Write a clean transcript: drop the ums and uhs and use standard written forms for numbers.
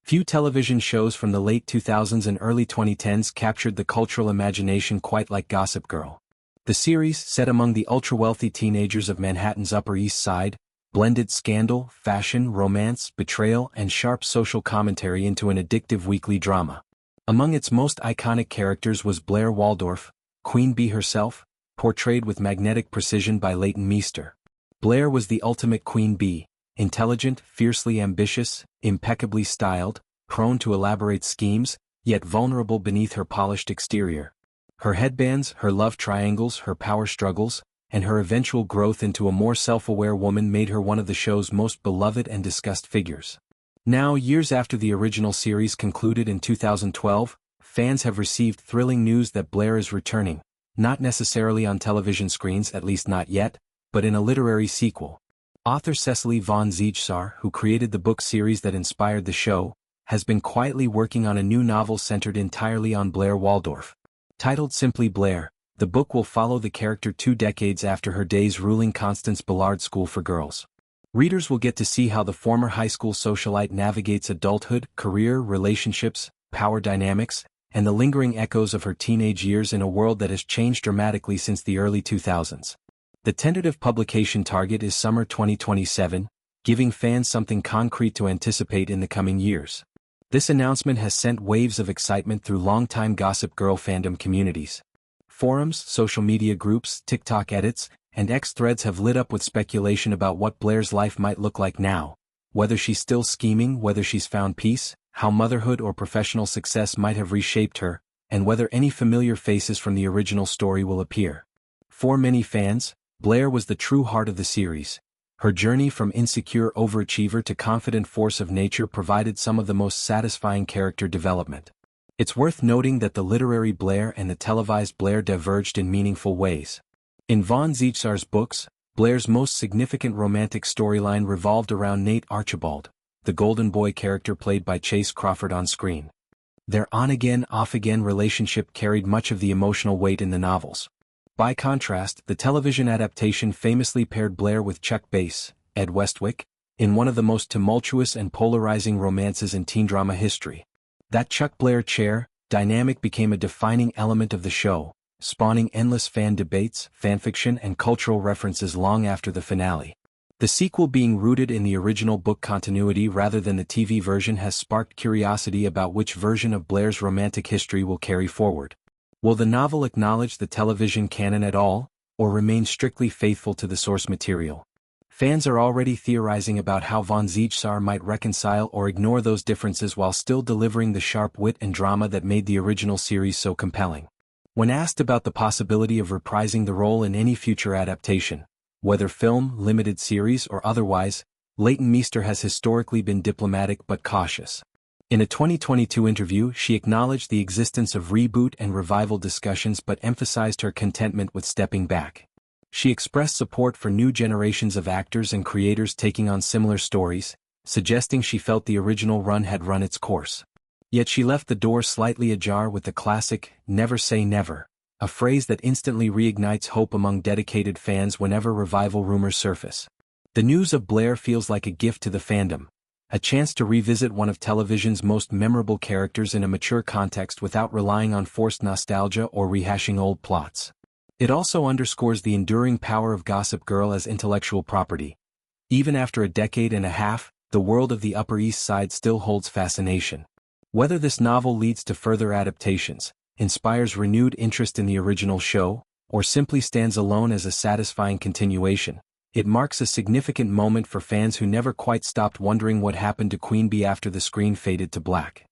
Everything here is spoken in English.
Few television shows from the late 2000s and early 2010s captured the cultural imagination quite like Gossip Girl. The series, set among the ultra-wealthy teenagers of Manhattan's Upper East Side, blended scandal, fashion, romance, betrayal, and sharp social commentary into an addictive weekly drama. Among its most iconic characters was Blair Waldorf, Queen Bee herself, portrayed with magnetic precision by Leighton Meester. Blair was the ultimate Queen Bee, intelligent, fiercely ambitious, impeccably styled, prone to elaborate schemes, yet vulnerable beneath her polished exterior. Her headbands, her love triangles, her power struggles, and her eventual growth into a more self-aware woman made her one of the show's most beloved and discussed figures. Now, years after the original series concluded in 2012, fans have received thrilling news that Blair is returning, not necessarily on television screens, at least not yet, but in a literary sequel. Author Cecily von Ziegesar, who created the book series that inspired the show, has been quietly working on a new novel centered entirely on Blair Waldorf. Titled simply Blair, the book will follow the character 2 decades after her days ruling Constance Billard School for Girls. Readers will get to see how the former high school socialite navigates adulthood, career, relationships, power dynamics, and the lingering echoes of her teenage years in a world that has changed dramatically since the early 2000s. The tentative publication target is summer 2027, giving fans something concrete to anticipate in the coming years. This announcement has sent waves of excitement through longtime Gossip Girl fandom communities. Forums, social media groups, TikTok edits, and X threads have lit up with speculation about what Blair's life might look like now, whether she's still scheming, whether she's found peace, how motherhood or professional success might have reshaped her, and whether any familiar faces from the original story will appear. For many fans, Blair was the true heart of the series. Her journey from insecure overachiever to confident force of nature provided some of the most satisfying character development. It's worth noting that the literary Blair and the televised Blair diverged in meaningful ways. In von Ziegesar's books, Blair's most significant romantic storyline revolved around Nate Archibald, the golden boy character played by Chase Crawford on screen. Their on-again, off-again relationship carried much of the emotional weight in the novels. By contrast, the television adaptation famously paired Blair with Chuck Bass, Ed Westwick, in one of the most tumultuous and polarizing romances in teen drama history. That Chuck Blair chair dynamic became a defining element of the show, spawning endless fan debates, fanfiction, and cultural references long after the finale. The sequel, being rooted in the original book continuity rather than the TV version, has sparked curiosity about which version of Blair's romantic history will carry forward. Will the novel acknowledge the television canon at all, or remain strictly faithful to the source material? Fans are already theorizing about how von Ziegesar might reconcile or ignore those differences while still delivering the sharp wit and drama that made the original series so compelling. When asked about the possibility of reprising the role in any future adaptation, whether film, limited series, or otherwise, Leighton Meester has historically been diplomatic but cautious. In a 2022 interview, she acknowledged the existence of reboot and revival discussions but emphasized her contentment with stepping back. She expressed support for new generations of actors and creators taking on similar stories, suggesting she felt the original run had run its course. Yet she left the door slightly ajar with the classic, "Never say never," a phrase that instantly reignites hope among dedicated fans whenever revival rumors surface. The news of Blair feels like a gift to the fandom, a chance to revisit one of television's most memorable characters in a mature context without relying on forced nostalgia or rehashing old plots. It also underscores the enduring power of Gossip Girl as intellectual property. Even after a decade and a half, the world of the Upper East Side still holds fascination. Whether this novel leads to further adaptations, inspires renewed interest in the original show, or simply stands alone as a satisfying continuation, it marks a significant moment for fans who never quite stopped wondering what happened to Queen Bee after the screen faded to black.